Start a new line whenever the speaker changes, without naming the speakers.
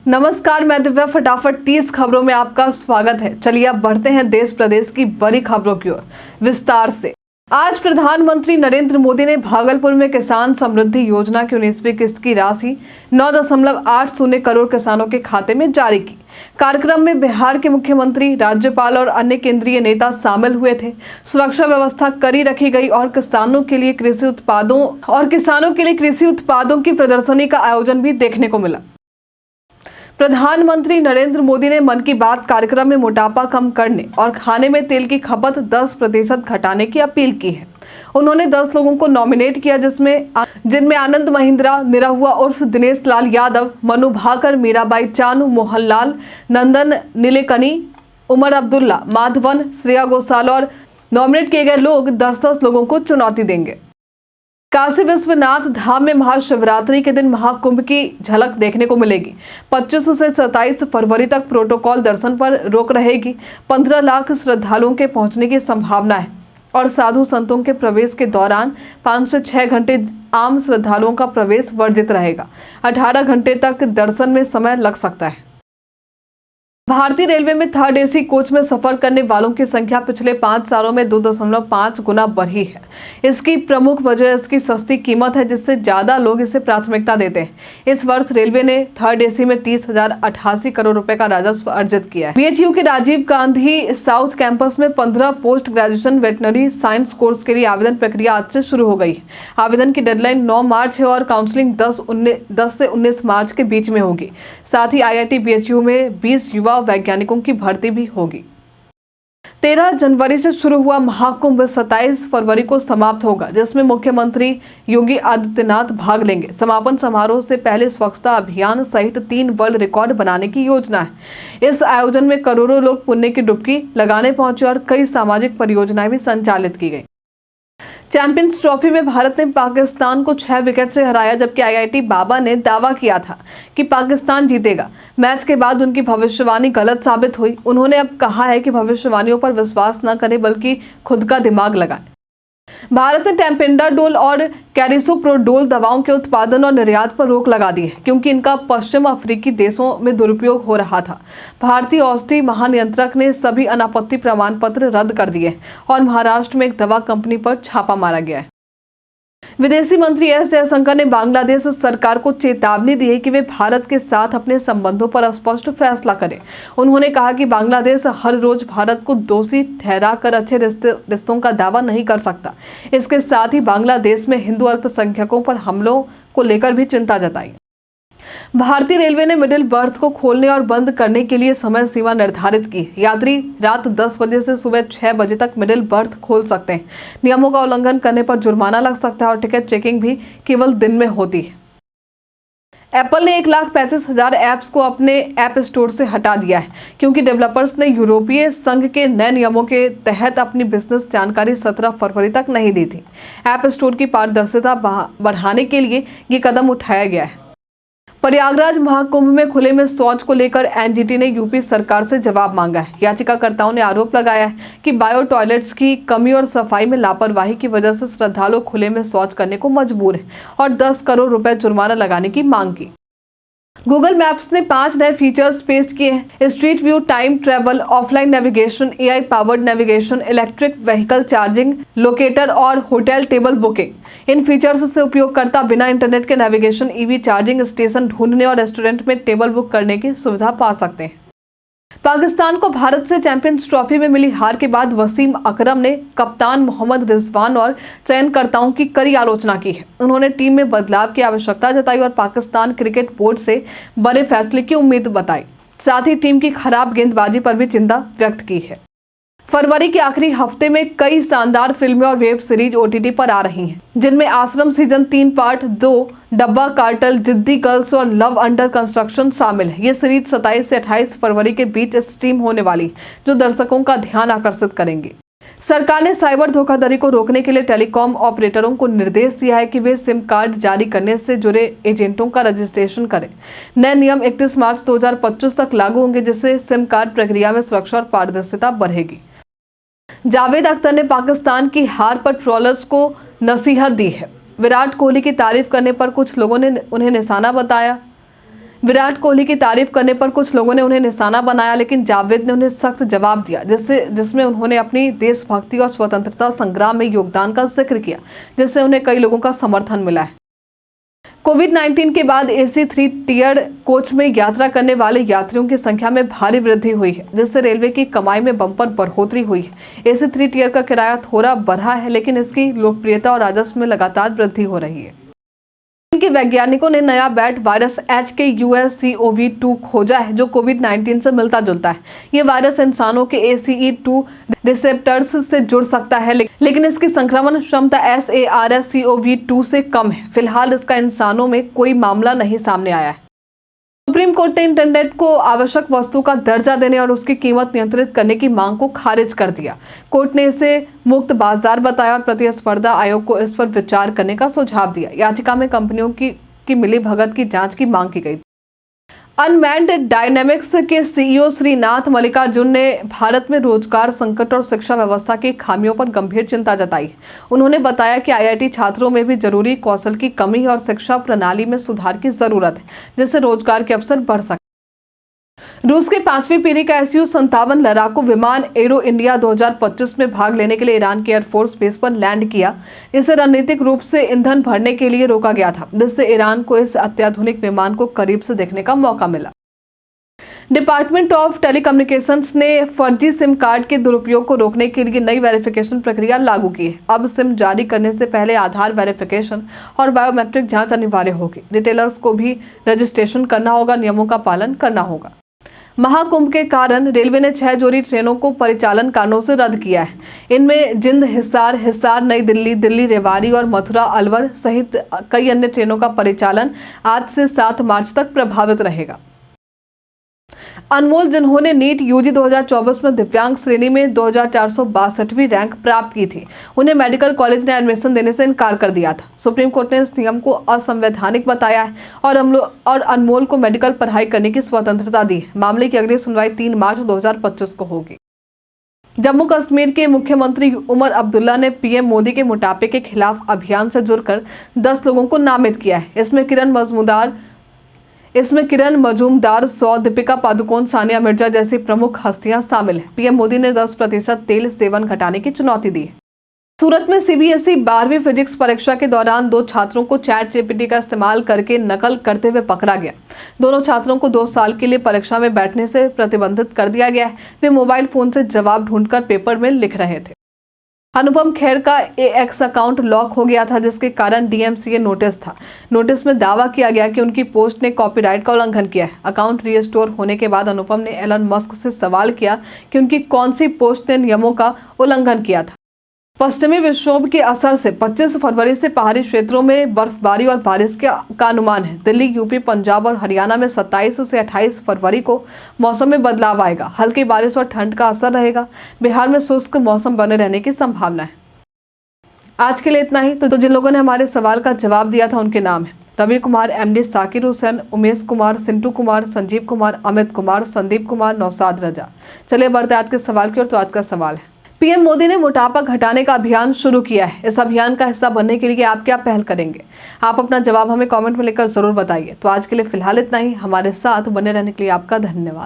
नमस्कार, मैं दिव्या। फटाफट 30 खबरों में आपका स्वागत है। चलिए अब बढ़ते हैं देश प्रदेश की बड़ी खबरों की ओर विस्तार से। आज प्रधानमंत्री नरेंद्र मोदी ने भागलपुर में किसान समृद्धि योजना की 19वीं किस्त की राशि 9.80 करोड़ किसानों के खाते में जारी की। कार्यक्रम में बिहार के मुख्यमंत्री, राज्यपाल और अन्य केंद्रीय नेता शामिल हुए थे। सुरक्षा व्यवस्था कड़ी रखी गई और किसानों के लिए कृषि उत्पादों की प्रदर्शनी का आयोजन भी देखने को मिला। प्रधानमंत्री नरेंद्र मोदी ने मन की बात कार्यक्रम में मोटापा कम करने और खाने में तेल की खपत 10% घटाने की अपील की है। उन्होंने 10 लोगों को नॉमिनेट किया, जिनमें आनंद महिंद्रा, निरहुआ उर्फ दिनेश लाल यादव, मनु भाकर, मीराबाई चानू, मोहनलाल, नंदन नीलेकनी, उमर अब्दुल्ला, माधवन, श्रेया घोषाल और नॉमिनेट किए गए लोग 10-10 लोगों को चुनौती देंगे। काशी विश्वनाथ धाम में महाशिवरात्रि के दिन महाकुंभ की झलक देखने को मिलेगी। 25 से 27 फरवरी तक प्रोटोकॉल दर्शन पर रोक रहेगी। 15 लाख श्रद्धालुओं के पहुंचने की संभावना है और साधु संतों के प्रवेश के दौरान 5 से 6 घंटे आम श्रद्धालुओं का प्रवेश वर्जित रहेगा। 18 घंटे तक दर्शन में समय लग सकता है। भारतीय रेलवे में थर्ड एसी कोच में सफर करने वालों की संख्या पिछले 5 सालों में 2.5 गुना बढ़ी है। इसकी प्रमुख वजह इसकी सस्ती कीमत है, जिससे ज्यादा लोग इसे प्राथमिकता देते हैं। इस वर्ष रेलवे ने थर्ड एसी में 30,088 करोड़ रुपए का राजस्व अर्जित किया है। बीएचयू के राजीव गांधी साउथ कैंपस में 15 post graduation veterinary science course के लिए आवेदन प्रक्रिया आज से शुरू हो गई है। आवेदन की डेडलाइन 9 मार्च है और काउंसलिंग 10 से 19 मार्च के बीच में होगी। साथ ही आईआईटी बीएचयू में 20 युवा वैज्ञानिकों की भर्ती भी होगी। 13 जनवरी से शुरू हुआ महाकुंभ 27 फरवरी को समाप्त होगा, जिसमें मुख्यमंत्री योगी आदित्यनाथ भाग लेंगे। समापन समारोह से पहले स्वच्छता अभियान सहित 3 वर्ल्ड रिकॉर्ड बनाने की योजना है। इस आयोजन में करोड़ों लोग पुण्य की डुबकी लगाने पहुंचे और कई सामाजिक परियोजनाएं भी संचालित की गई। चैंपियंस ट्रॉफी में भारत ने पाकिस्तान को 6 विकेट से हराया, जबकि आईआईटी बाबा ने दावा किया था कि पाकिस्तान जीतेगा। मैच के बाद उनकी भविष्यवाणी गलत साबित हुई। उन्होंने अब कहा है कि भविष्यवाणियों पर विश्वास न करें, बल्कि खुद का दिमाग लगाएं। भारत ने टेम्पेंडाडोल और कैरिसोप्रोडोल दवाओं के उत्पादन और निर्यात पर रोक लगा दी है, क्योंकि इनका पश्चिम अफ्रीकी देशों में दुरुपयोग हो रहा था। भारतीय औषधि महानियंत्रक ने सभी अनापत्ति प्रमाण पत्र रद्द कर दिए और महाराष्ट्र में एक दवा कंपनी पर छापा मारा गया है। विदेशी मंत्री एस जयशंकर ने बांग्लादेश सरकार को चेतावनी दी है कि वे भारत के साथ अपने संबंधों पर स्पष्ट फैसला करें। उन्होंने कहा कि बांग्लादेश हर रोज भारत को दोषी ठहराकर अच्छे रिश्तों का दावा नहीं कर सकता। इसके साथ ही बांग्लादेश में हिंदू अल्पसंख्यकों पर हमलों को लेकर भी चिंता जताई। भारतीय रेलवे ने मिडिल बर्थ को खोलने और बंद करने के लिए समय सीमा निर्धारित की। यात्री रात 10 बजे से सुबह 6 बजे तक मिडिल बर्थ खोल सकते हैं। नियमों का उल्लंघन करने पर जुर्माना लग सकता है और टिकट चेकिंग भी केवल दिन में होती है। एप्पल ने 1,35,000 ऐप्स को अपने ऐप स्टोर से हटा दिया है, क्योंकि डेवलपर्स ने यूरोपीय संघ के नए नियमों के तहत अपनी बिजनेस जानकारी 17 फरवरी तक नहीं दी थी। ऐप स्टोर की पारदर्शिता बढ़ाने के लिए ये कदम उठाया गया है। प्रयागराज महाकुंभ में खुले में शौच को लेकर एनजीटी ने यूपी सरकार से जवाब मांगा है। याचिकाकर्ताओं ने आरोप लगाया है कि बायो टॉयलेट्स की कमी और सफाई में लापरवाही की वजह से श्रद्धालु खुले में शौच करने को मजबूर हैं और 10 करोड़ रुपए जुर्माना लगाने की मांग की। गूगल मैप्स ने 5 नए फीचर्स पेश किए हैं। Street view, time travel, offline navigation, AI powered navigation, electric vehicle charging, locator और होटल टेबल बुकिंग। इन फीचर्स से उपयोगकर्ता बिना इंटरनेट के नेविगेशन, ईवी चार्जिंग स्टेशन ढूंढने और रेस्टोरेंट में टेबल बुक करने की सुविधा पा सकते हैं। पाकिस्तान को भारत से चैंपियंस ट्रॉफी में मिली हार के बाद वसीम अकरम ने कप्तान मोहम्मद रिजवान और चयनकर्ताओं की कड़ी आलोचना की है। उन्होंने टीम में बदलाव की आवश्यकता जताई और पाकिस्तान क्रिकेट बोर्ड से बड़े फैसले की उम्मीद बताई। साथ ही टीम की खराब गेंदबाजी पर भी चिंता व्यक्त की है। फरवरी के आखिरी हफ्ते में कई शानदार फिल्में और वेब सीरीज ओटीटी पर आ रही हैं, जिनमें आश्रम सीजन 3 पार्ट 2, डब्बा कार्टेल, जिद्दी गर्ल्स और लव अंडर कंस्ट्रक्शन शामिल है। ये सीरीज 27 से 28 फरवरी के बीच स्ट्रीम होने वाली, जो दर्शकों का ध्यान आकर्षित करेंगे। सरकार ने साइबर धोखाधड़ी को रोकने के लिए टेलीकॉम ऑपरेटरों को निर्देश दिया है कि वे सिम कार्ड जारी करने से जुड़े एजेंटों का रजिस्ट्रेशन करें। नए नियम 31 मार्च 2025 तक लागू होंगे, जिससे सिम कार्ड प्रक्रिया में सुरक्षा और पारदर्शिता बढ़ेगी। जावेद अख्तर ने पाकिस्तान की हार पर ट्रोलर्स को नसीहत दी है। विराट कोहली की तारीफ करने पर कुछ लोगों ने उन्हें निशाना बताया। विराट कोहली की तारीफ करने पर कुछ लोगों ने उन्हें निशाना बनाया, लेकिन जावेद ने उन्हें सख्त जवाब दिया, जिसमें उन्होंने अपनी देशभक्ति और स्वतंत्रता संग्राम में योगदान का जिक्र किया, जिससे उन्हें कई लोगों का समर्थन मिला है। कोविड-19 के बाद AC 3 टियर कोच में यात्रा करने वाले यात्रियों की संख्या में भारी वृद्धि हुई है, जिससे रेलवे की कमाई में बम्पर बढ़ोतरी हुई है। AC 3 टियर का किराया थोड़ा बढ़ा है, लेकिन इसकी लोकप्रियता और राजस्व में लगातार वृद्धि हो रही है। चीन के वैज्ञानिकों ने नया बैट वायरस HKUS-CoV-2 खोजा है, जो कोविड-19 से मिलता जुलता है। ये वायरस इंसानों के ACE2 रिसेप्टर्स से जुड़ सकता है, लेकिन इसकी संक्रमण क्षमता SARS-CoV-2 से कम है। फिलहाल इसका इंसानों में कोई मामला नहीं सामने आया है। सुप्रीम कोर्ट ने इंटरनेट को आवश्यक वस्तु का दर्जा देने और उसकी कीमत नियंत्रित करने की मांग को खारिज कर दिया। कोर्ट ने इसे मुक्त बाजार बताया और प्रतिस्पर्धा आयोग को इस पर विचार करने का सुझाव दिया। याचिका में कंपनियों की मिलीभगत की जांच की मांग की गई। अनमैन्ड डायनेमिक्स के CEO श्रीनाथ मल्लिकार्जुन ने भारत में रोजगार संकट और शिक्षा व्यवस्था की खामियों पर गंभीर चिंता जताई। उन्होंने बताया कि IIT छात्रों में भी जरूरी कौशल की कमी और शिक्षा प्रणाली में सुधार की जरूरत है, जिससे रोजगार के अवसर बढ़ सके। रूस के 5वीं पीढ़ी का Su-57 लड़ाकू विमान एरो इंडिया 2025 में भाग लेने के लिए ईरान के एयरफोर्स बेस पर लैंड किया। इसे रणनीतिक रूप से ईंधन भरने के लिए रोका गया था, जिससे ईरान को इस अत्याधुनिक विमान को करीब से देखने का मौका मिला। डिपार्टमेंट ऑफ टेलीकम्युनिकेशंस ने फर्जी सिम कार्ड के दुरुपयोग को रोकने के लिए नई वेरिफिकेशन प्रक्रिया लागू की है। अब सिम जारी करने से पहले आधार वेरिफिकेशन और बायोमेट्रिक जांच अनिवार्य होगी। रिटेलर्स को भी रजिस्ट्रेशन करना होगा, नियमों का पालन करना होगा। महाकुंभ के कारण रेलवे ने 6 जोड़ी ट्रेनों को परिचालन कारणों से रद्द किया है। इनमें जिंद हिसार, हिसार नई दिल्ली, दिल्ली रेवाड़ी और मथुरा अलवर सहित कई अन्य ट्रेनों का परिचालन आज से 7 मार्च तक प्रभावित रहेगा। अनमोल, जिन्होंने नीट UG 2024 में दिव्यांग श्रेणी में 2462वीं रैंक प्राप्त की थी, उन्हें मेडिकल कॉलेज ने एडमिशन देने से इनकार कर दिया था। सुप्रीम कोर्ट ने इस नियम को असंवैधानिक बताया है और अनमोल को मेडिकल पढ़ाई करने की स्वतंत्रता दी है। मामले की अगली सुनवाई 3 मार्च 2025 को होगी। जम्मू कश्मीर के मुख्यमंत्री उमर अब्दुल्ला ने PM मोदी के मोटापे के खिलाफ अभियान से जुड़कर 10 लोगों को नामित किया है। इसमें किरण मजूमदार, सौ, दीपिका पादुकोण, सानिया मिर्जा जैसी प्रमुख हस्तियां शामिल हैं। PM मोदी ने 10% तेल सेवन घटाने की चुनौती दी है। सूरत में CBSE 12वीं फिजिक्स परीक्षा के दौरान 2 छात्रों को ChatGPT का इस्तेमाल करके नकल करते हुए पकड़ा गया। दोनों छात्रों को 2 साल के लिए परीक्षा में बैठने से प्रतिबंधित कर दिया गया है। वे मोबाइल फोन से जवाब ढूंढकर पेपर में लिख रहे थे। अनुपम खेर का AX अकाउंट लॉक हो गया था, जिसके कारण DMCA नोटिस था। नोटिस में दावा किया गया कि उनकी पोस्ट ने कॉपीराइट का उल्लंघन किया है। अकाउंट रीस्टोर होने के बाद अनुपम ने एलन मस्क से सवाल किया कि उनकी कौन सी पोस्ट ने नियमों का उल्लंघन किया था। पश्चिमी विक्षोभ के असर से 25 फरवरी से पहाड़ी क्षेत्रों में बर्फबारी और बारिश का अनुमान है। दिल्ली, UP, पंजाब और हरियाणा में 27 से 28 फरवरी को मौसम में बदलाव आएगा। हल्की बारिश और ठंड का असर रहेगा। बिहार में शुष्क मौसम बने रहने की संभावना है। आज के लिए इतना ही। तो जिन लोगों ने हमारे सवाल का जवाब दिया था उनके नाम है रवि कुमार, MD साकिर हुसैन, उमेश कुमार, सिंटू कुमार, संजीव कुमार, अमित कुमार, संदीप कुमार, नौसाद रजा। चलिए बढ़ते आज के सवाल की ओर। तो आज का सवाल है, PM मोदी ने मोटापा घटाने का अभियान शुरू किया है। इस अभियान का हिस्सा बनने के लिए आप क्या पहल करेंगे? आप अपना जवाब हमें कमेंट में लिखकर जरूर बताइए। तो आज के लिए फिलहाल इतना ही। हमारे साथ बने रहने के लिए आपका धन्यवाद।